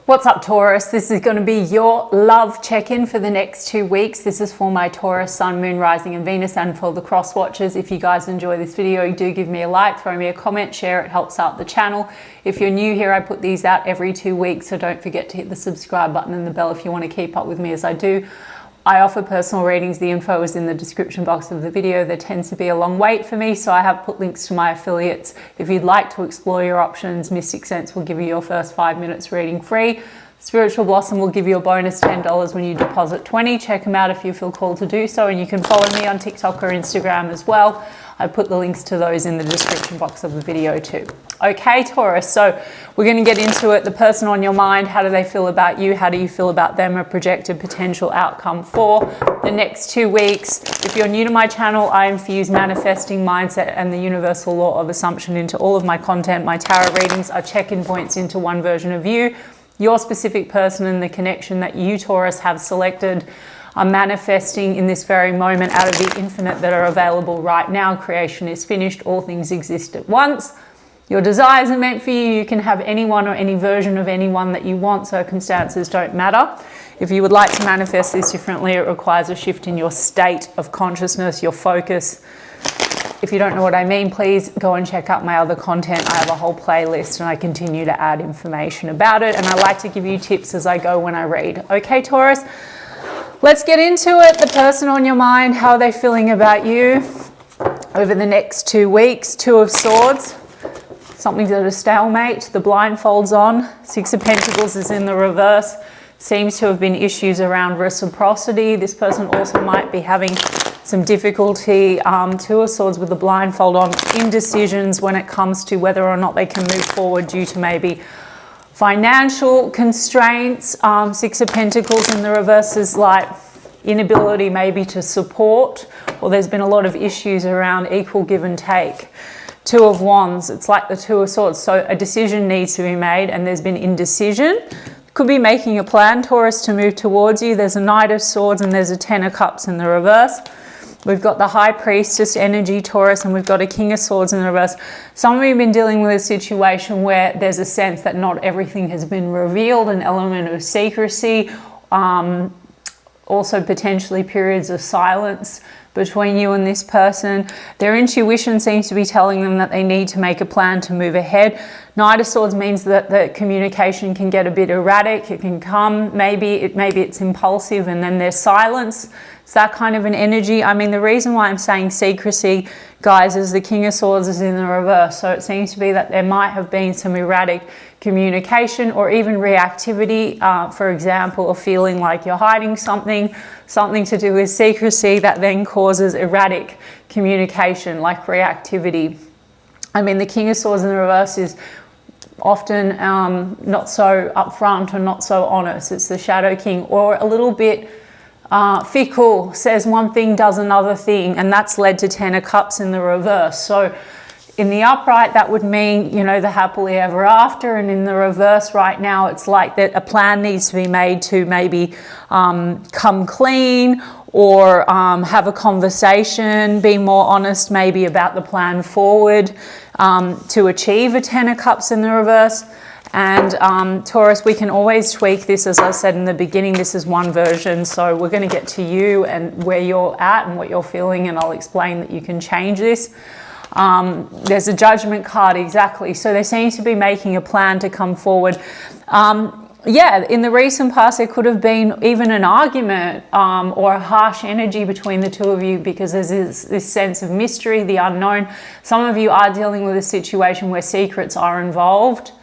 What's up, Taurus? This is going to be your love check-in for the next 2 weeks. This is for my Taurus, Sun, Moon, Rising and Venus, and for the cross watchers. If you guys enjoy this video, do give me a like, throw me a comment, share it, helps out the channel. If you're new here, I put these out every 2 weeks, so don't forget to hit the subscribe button and the bell if you want to keep up with me as I do. I offer personal readings. The info is in the description box of the video. There tends to be a long wait for me, so I have put links to my affiliates. If you'd like to explore your options, Mystic Sense will give you your first 5 minutes reading free. Spiritual Blossom will give you a bonus $10 when you deposit $20. Check them out if you feel called to do so, and you can follow me on TikTok or Instagram as well. I put the links to those in the description box of the video too. Okay, Taurus, so we're going to get into it. The person on your mind, how do they feel about you? How do you feel about them? A projected potential outcome for the next 2 weeks. If you're new to my channel, I infuse manifesting, mindset, and the universal law of assumption into all of my content. My tarot readings are check-in points into one version of you, your specific person, and the connection that you, Taurus, have selected are manifesting in this very moment out of the infinite that are available right now. Creation is finished. All things exist at once. Your desires are meant for you. You can have anyone or any version of anyone that you want. Circumstances don't matter. If you would like to manifest this differently, it requires a shift in your state of consciousness, your focus. If you don't know what I mean, please go and check out my other content. I have a whole playlist and I continue to add information about it. And I like to give you tips as I go when I read. Okay, Taurus? Let's get into it. The person on your mind, how are they feeling about you over the next 2 weeks? Two of Swords, something's at a stalemate. The blindfold's on. Six of Pentacles is in the reverse. Seems to have been issues around reciprocity. This person also might be having some difficulty, Two of Swords with the blindfold on, indecisions when it comes to whether or not they can move forward due to maybe financial constraints. Six of Pentacles in the reverse is like inability maybe to support, or there's been a lot of issues around equal give and take. Two of Wands, it's like the Two of Swords. So a decision needs to be made and there's been indecision. Could be making a plan, Taurus, to move towards you. There's a Knight of Swords and there's a Ten of Cups in the reverse. We've got the High Priestess energy, Taurus, and we've got a King of Swords in the reverse. Some of you have been dealing with a situation where there's a sense that not everything has been revealed, an element of secrecy, also potentially periods of silence between you and this person. Their intuition seems to be telling them that they need to make a plan to move ahead. Knight of Swords means that the communication can get a bit erratic. It can come, maybe it's impulsive, and then there's silence. It's that kind of an energy. I mean, the reason why I'm saying secrecy, guys, is the King of Swords is in the reverse. So it seems to be that there might have been some erratic communication or even reactivity. For example, a feeling like you're hiding something to do with secrecy that then causes erratic communication, like reactivity. I mean, the King of Swords in the reverse is often not so upfront or not so honest. It's the Shadow King, or a little bit fickle, says one thing, does another thing, and that's led to Ten of Cups in the reverse. So in the upright, that would mean, you know, the happily ever after, and in the reverse right now, it's like that a plan needs to be made to maybe come clean, or have a conversation, be more honest maybe about the plan forward to achieve a Ten of Cups in the reverse. And Taurus, we can always tweak this. As I said in the beginning, this is one version, so we're going to get to you and where you're at and what you're feeling, and I'll explain that you can change this. There's a Judgment card, exactly. So there seems to be making a plan to come forward. Yeah, in the recent past, there could have been even an argument or a harsh energy between the two of you, because there's this sense of mystery, the unknown. Some of you are dealing with a situation where secrets are involved.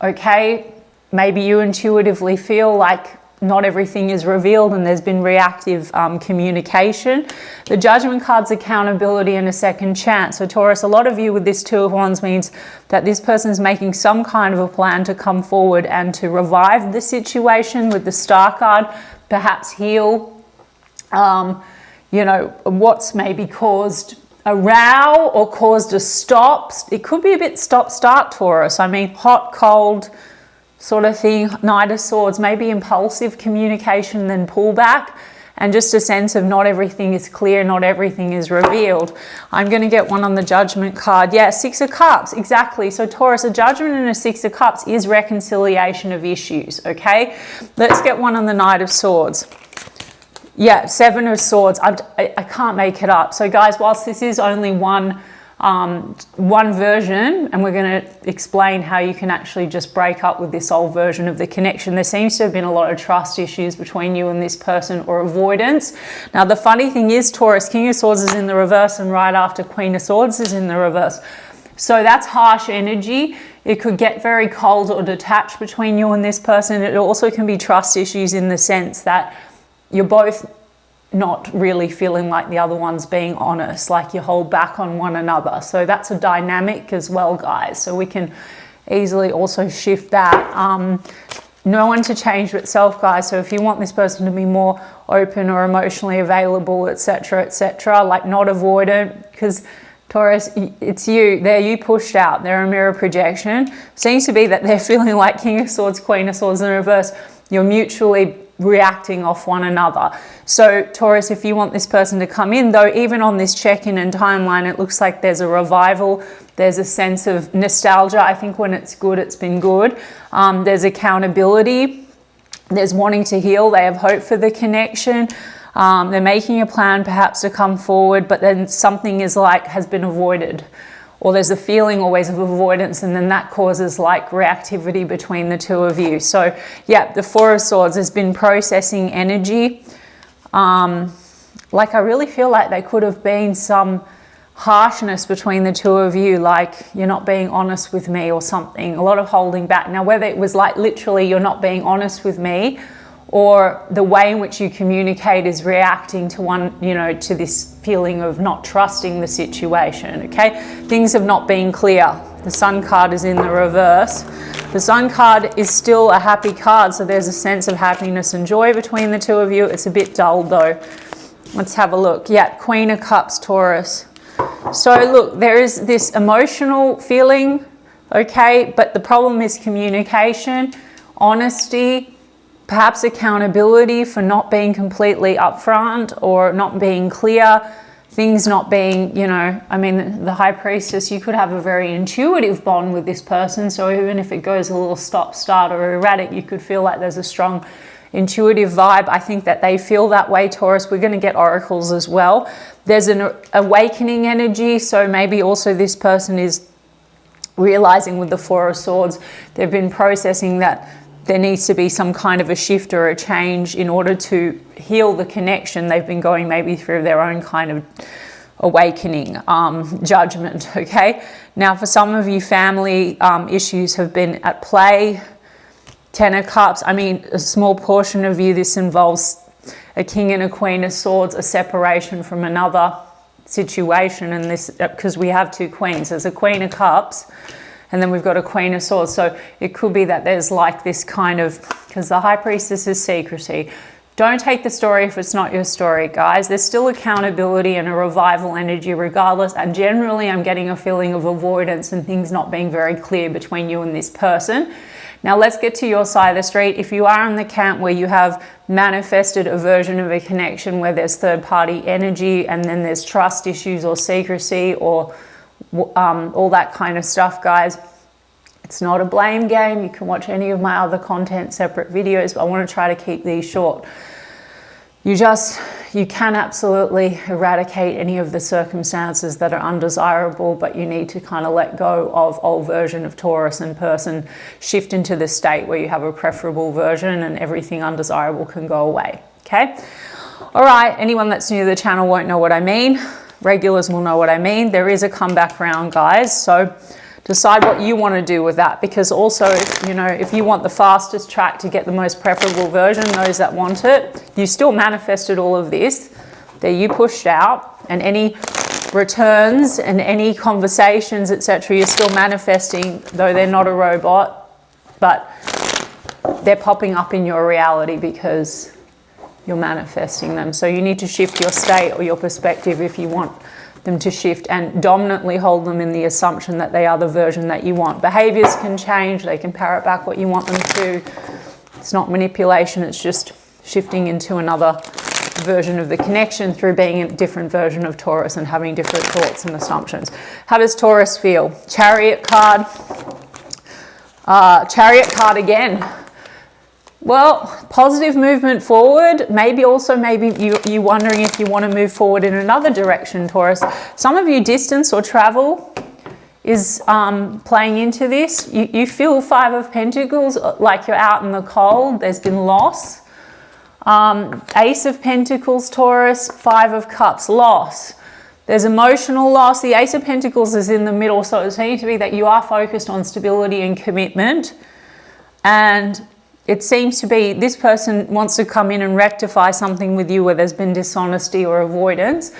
Okay, maybe you intuitively feel like not everything is revealed and there's been reactive communication. The Judgment card's accountability and a second chance. So Taurus, a lot of you with this Two of Wands means that this person's making some kind of a plan to come forward and to revive the situation. With the Star card, perhaps heal, you know, what's maybe caused a row or caused a stop. It could be a bit stop-start, Taurus. I mean, hot, cold sort of thing. Knight of Swords, maybe impulsive communication, then pullback. and just a sense of not everything is clear, not everything is revealed. I'm going to get one on the Judgment card. Yeah, Six of Cups, exactly. So Taurus, a Judgment and a Six of Cups is reconciliation of issues, okay? Let's get one on the Knight of Swords. Yeah, Seven of Swords. I can't make it up. So guys, whilst this is only one version, and we're going to explain how you can actually just break up with this old version of the connection, there seems to have been a lot of trust issues between you and this person, or avoidance. Now the funny thing is, Taurus, King of Swords is in the reverse, and right after Queen of Swords is in the reverse. So that's harsh energy. It could get very cold or detached between you and this person. It also can be trust issues in the sense that you're both not really feeling like the other one's being honest, like you hold back on one another. So that's a dynamic as well, guys. So we can easily also shift that. No one to change but self, guys. So if you want this person to be more open or emotionally available, etc., like not avoidant, because Taurus, it's you. They're you pushed out. They're a mirror projection. Seems to be that they're feeling like King of Swords, Queen of Swords in reverse. You're mutually reacting off one another. So Taurus, if you want this person to come in, though, even on this check-in and timeline, it looks like there's a revival. There's a sense of nostalgia. I think when it's good, it's been good. There's accountability. There's wanting to heal. They have hope for the connection. They're making a plan perhaps to come forward, but then something is like has been avoided, or there's a feeling always of avoidance, and then that causes like reactivity between the two of you. So yeah, the Four of Swords has been processing energy. Like I really feel like there could have been some harshness between the two of you, like you're not being honest with me or something, a lot of holding back. Now whether it was like literally you're not being honest with me, or the way in which you communicate is reacting to one, you know, to this feeling of not trusting the situation, okay? Things have not been clear. The Sun card is in the reverse. The Sun card is still a happy card, so there's a sense of happiness and joy between the two of you. It's a bit dull though. Let's have a look. Yeah, Queen of Cups, Taurus. So look, there is this emotional feeling, okay, but the problem is communication, honesty, perhaps accountability for not being completely upfront or not being clear, things not being, you know, I mean, the High Priestess, you could have a very intuitive bond with this person. So even if it goes a little stop-start or erratic, you could feel like there's a strong intuitive vibe. I think that they feel that way, Taurus. We're going to get oracles as well. There's an awakening energy. So maybe also this person is realizing with the Four of Swords, they've been processing that there needs to be some kind of a shift or a change in order to heal the connection. They've been going maybe through their own kind of awakening, judgment, okay? Now, for some of you, family issues have been at play. Ten of Cups, I mean, a small portion of you, this involves a King and a Queen of Swords, a separation from another situation, and this, because we have two queens. There's a Queen of Cups, and then we've got a Queen of Swords. So it could be that there's like this kind of, because the High Priestess is secrecy. Don't take the story if it's not your story, guys. There's still accountability and a revival energy regardless. And generally, I'm getting a feeling of avoidance and things not being very clear between you and this person. Now, let's get to your side of the street. If you are in the camp where you have manifested a version of a connection where there's third-party energy and then there's trust issues or secrecy or all that kind of stuff, guys, it's not a blame game. You can watch any of my other content, separate videos, but I want to try to keep these short. You can absolutely eradicate any of the circumstances that are undesirable, but you need to kind of let go of old version of Taurus and person, shift into the state where you have a preferable version and everything undesirable can go away, okay? All right, anyone that's new to the channel won't know what I mean. Regulars will know what I mean. There is a comeback round, guys, so decide what you want to do with that, because also, you know, if you want the fastest track to get the most preferable version, those that want it, you still manifested all of this that you pushed out, and any returns and any conversations, etc., you're still manifesting, though they're not a robot, but they're popping up in your reality because you're manifesting them. So you need to shift your state or your perspective if you want them to shift, and dominantly hold them in the assumption that they are the version that you want. Behaviors can change. They can parrot back what you want them to. It's not manipulation. It's just shifting into another version of the connection through being a different version of Taurus and having different thoughts and assumptions. How does Taurus feel? Chariot card. Chariot card again. Well, positive movement forward. Maybe you're wondering if you want to move forward in another direction, Taurus. Some of you, distance or travel is playing into this. You feel 5 of Pentacles, like you're out in the cold. There's been loss. Ace of Pentacles, Taurus. 5 of Cups, loss. There's emotional loss. The Ace of Pentacles is in the middle, so it seems to be that you are focused on stability and commitment. And it seems to be this person wants to come in and rectify something with you where there's been dishonesty or avoidance.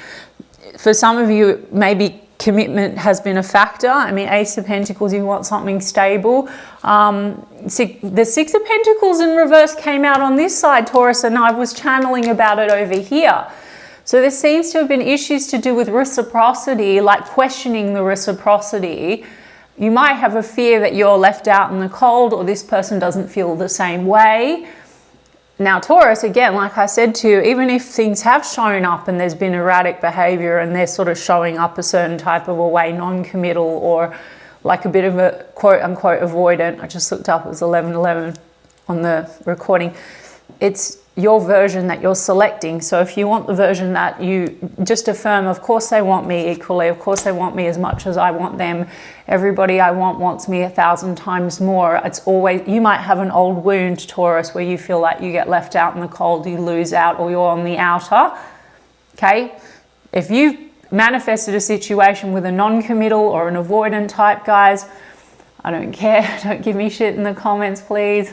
For some of you, maybe commitment has been a factor. I mean, Ace of Pentacles, you want something stable. The 6 of Pentacles in reverse came out on this side, Taurus, and I was channeling about it over here. So there seems to have been issues to do with reciprocity, like questioning the reciprocity. You might have a fear that you're left out in the cold or this person doesn't feel the same way. Now, Taurus, again, like I said to you, even if things have shown up and there's been erratic behavior and they're sort of showing up a certain type of a way, non-committal or like a bit of a quote-unquote avoidant. I just looked up, it was 11:11 on the recording. It's your version that you're selecting. So if you want the version that you just affirm, of course they want me equally, of course they want me as much as I want them. Everybody I want wants me 1,000 times more. It's always, you might have an old wound, Taurus, where you feel like you get left out in the cold, you lose out, or you're on the outer. Okay? If you've manifested a situation with a non-committal or an avoidant type, guys, I don't care. Don't give me shit in the comments, please.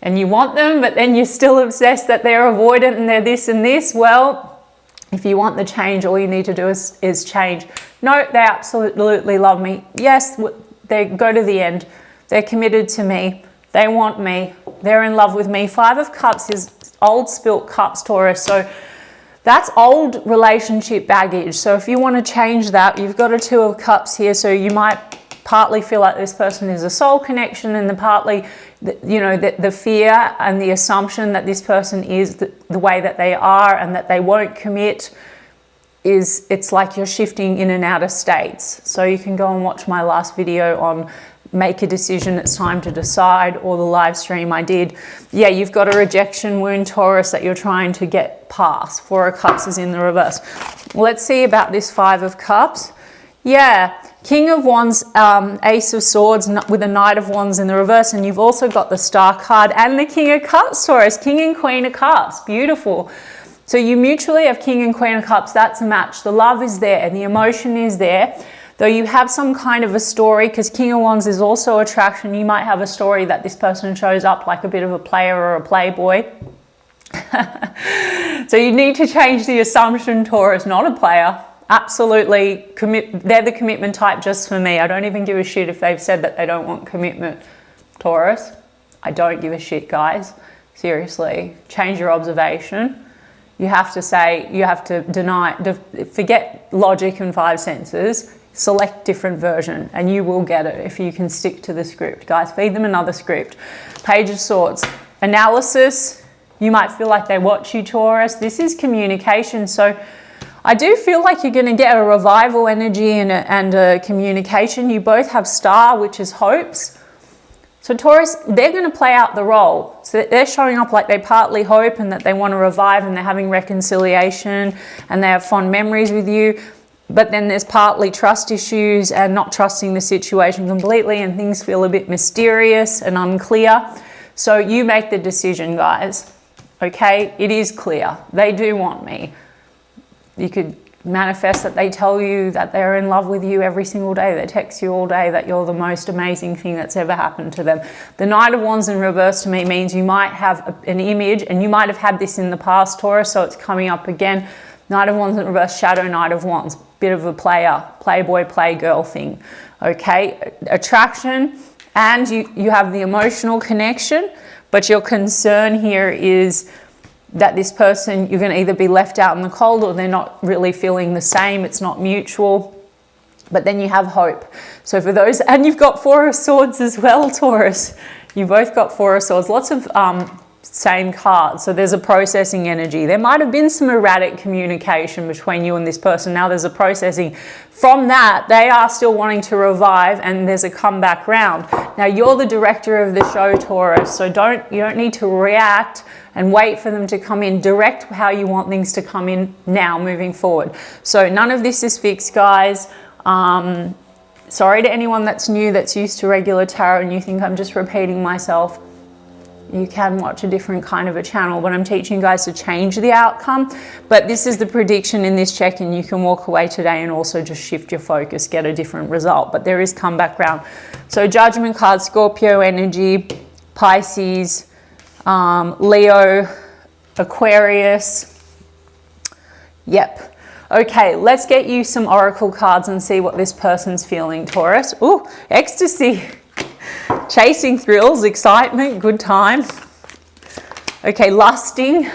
And you want them, but then you're still obsessed that they're avoidant and they're this and this. Well, if you want the change, all you need to do is change. No, they absolutely love me. Yes, they go to the end. They're committed to me. They want me. They're in love with me. 5 of Cups is old spilt cups, Taurus. So that's old relationship baggage. So if you want to change that, you've got a 2 of Cups here. So you might partly feel like this person is a soul connection, and partly, you know, the fear and the assumption that this person is the way that they are and that they won't commit is, it's like you're shifting in and out of states. So you can go and watch my last video on make a decision, it's time to decide, or the live stream I did. Yeah, you've got a rejection wound, Taurus, that you're trying to get past. 4 of Cups is in the reverse. Let's see about this 5 of Cups. Yeah, King of Wands, Ace of Swords with a Knight of Wands in the reverse, and you've also got the Star card and the King of Cups, Taurus, King and Queen of Cups, beautiful. So you mutually have King and Queen of Cups, that's a match. The love is there and the emotion is there, though you have some kind of a story, because King of Wands is also attraction. You might have a story that this person shows up like a bit of a player or a playboy. So you need to change the assumption, Taurus, not a player. Absolutely, they're the commitment type just for me. I don't even give a shit if they've said that they don't want commitment, Taurus. I don't give a shit, guys. Seriously, change your observation. You have to say, you have to forget logic and 5 senses, select different version, and you will get it if you can stick to the script. Guys, feed them another script. Page of Swords, analysis. You might feel like they watch you, Taurus. This is communication, so I do feel like you're going to get a revival energy and a communication. You both have Star, which is hopes. So Taurus, they're going to play out the role. So they're showing up like they partly hope and that they want to revive and they're having reconciliation and they have fond memories with you. But then there's partly trust issues and not trusting the situation completely, and things feel a bit mysterious and unclear. So you make the decision, guys. Okay, it is clear. They do want me. You could manifest that they tell you that they're in love with you every single day. They text you all day that you're the most amazing thing that's ever happened to them. The Knight of Wands in reverse to me means you might have an image, and you might have had this in the past, Taurus, so it's coming up again. Knight of Wands in reverse, Shadow Knight of Wands. Bit of a playboy, playgirl thing. Okay, attraction, and you have the emotional connection, but your concern here is that this person, you're going to either be left out in the cold or they're not really feeling the same. It's not mutual. But then you have hope. So for those, and you've got 4 of Swords as well, Taurus. You both got 4 of Swords. Lots of same card. So there's a processing energy. There might have been some erratic communication between you and this person. Now there's a processing. From that, they are still wanting to revive, and there's a comeback round. Now you're the director of the show, Taurus, so you don't need to react and wait for them to come in. Direct how you want things to come in now, moving forward. So none of this is fixed, guys. Sorry to anyone that's new, that's used to regular tarot, and you think I'm just repeating myself. You can watch a different kind of a channel, but I'm teaching you guys to change the outcome. But this is the prediction in this check-in. You can walk away today and also just shift your focus, get a different result. But there is comeback round. So Judgment card, Scorpio energy, Pisces, Leo, Aquarius. Yep. Okay, let's get you some oracle cards and see what this person's feeling, Taurus. Ooh, ecstasy. Chasing thrills, excitement, good time. Okay, lusting.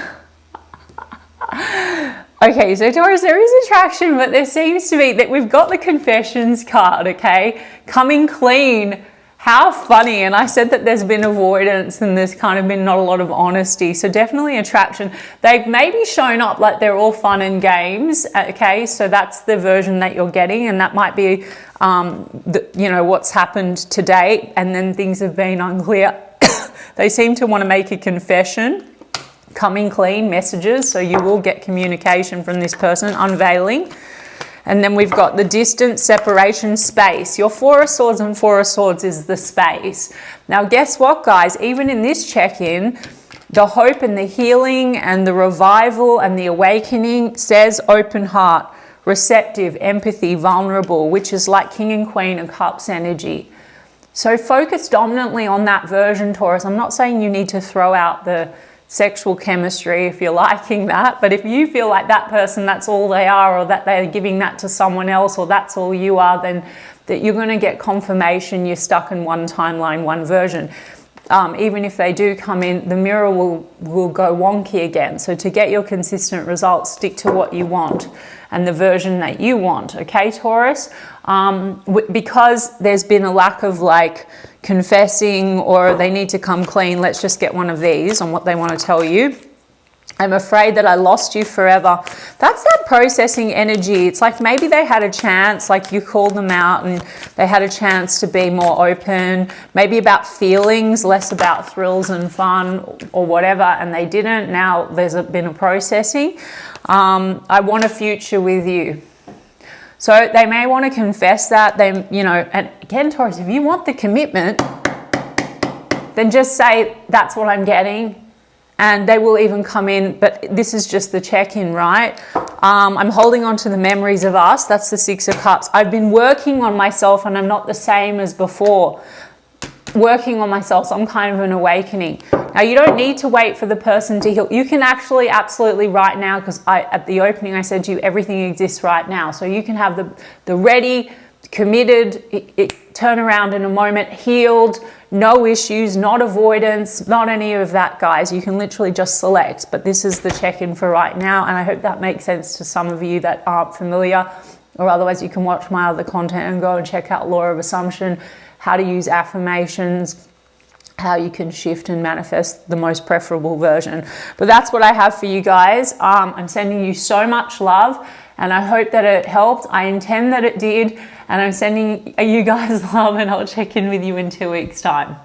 Okay, so Taurus, there is attraction, but there seems to be that we've got the confessions card, okay? Coming clean. How funny. And I said that there's been avoidance and there's kind of been not a lot of honesty. So definitely attraction. They've maybe shown up like they're all fun and games, okay? So that's the version that you're getting, and that might be what's happened to date, and then things have been unclear. They seem to want to make a confession, coming clean messages, so you will get communication from this person, unveiling. And then we've got the distance, separation, space. Your Four of Swords and Four of Swords is the space. Now guess what, guys? Even in this check-in, the hope and the healing and the revival and the awakening says open heart, receptive, empathy, vulnerable, which is like King and Queen of Cups energy. So focus dominantly on that version, Taurus. I'm not saying you need to throw out the sexual chemistry if you're liking that, but if you feel like that person, that's all they are, or that they're giving that to someone else, or that's all you are, then that you're going to get confirmation you're stuck in one timeline, one version. Even if they do come in, the mirror will go wonky again. So to get your consistent results, stick to what you want and the version that you want, okay, Taurus? Because there's been a lack of like confessing, or they need to come clean, let's just get one of these on what they want to tell you. I'm afraid that I lost you forever. That's that processing energy. It's like maybe they had a chance, like you called them out and they had a chance to be more open, maybe about feelings, less about thrills and fun or whatever, and they didn't. Now there's been a processing. I want a future with you. So they may want to confess that. And again, Taurus, if you want the commitment, then just say, that's what I'm getting. And they will even come in, but this is just the check-in, right? I'm holding on to the memories of us. That's the Six of Cups. I've been working on myself and I'm not the same as before. Working on myself, some kind of an awakening. Now, you don't need to wait for the person to heal. You can actually absolutely right now, because at the opening I said to you, everything exists right now. So you can have the ready, committed, turn around in a moment, healed, no issues, not avoidance, not any of that, guys. You can literally just select, but this is the check-in for right now, and I hope that makes sense to some of you that aren't familiar, or otherwise you can watch my other content and go and check out Law of Assumption, how to use affirmations, how you can shift and manifest the most preferable version. But that's what I have for you guys. I'm sending you so much love, and I hope that it helped. I intend that it did, and I'm sending you guys love, and I'll check in with you in 2 weeks' time.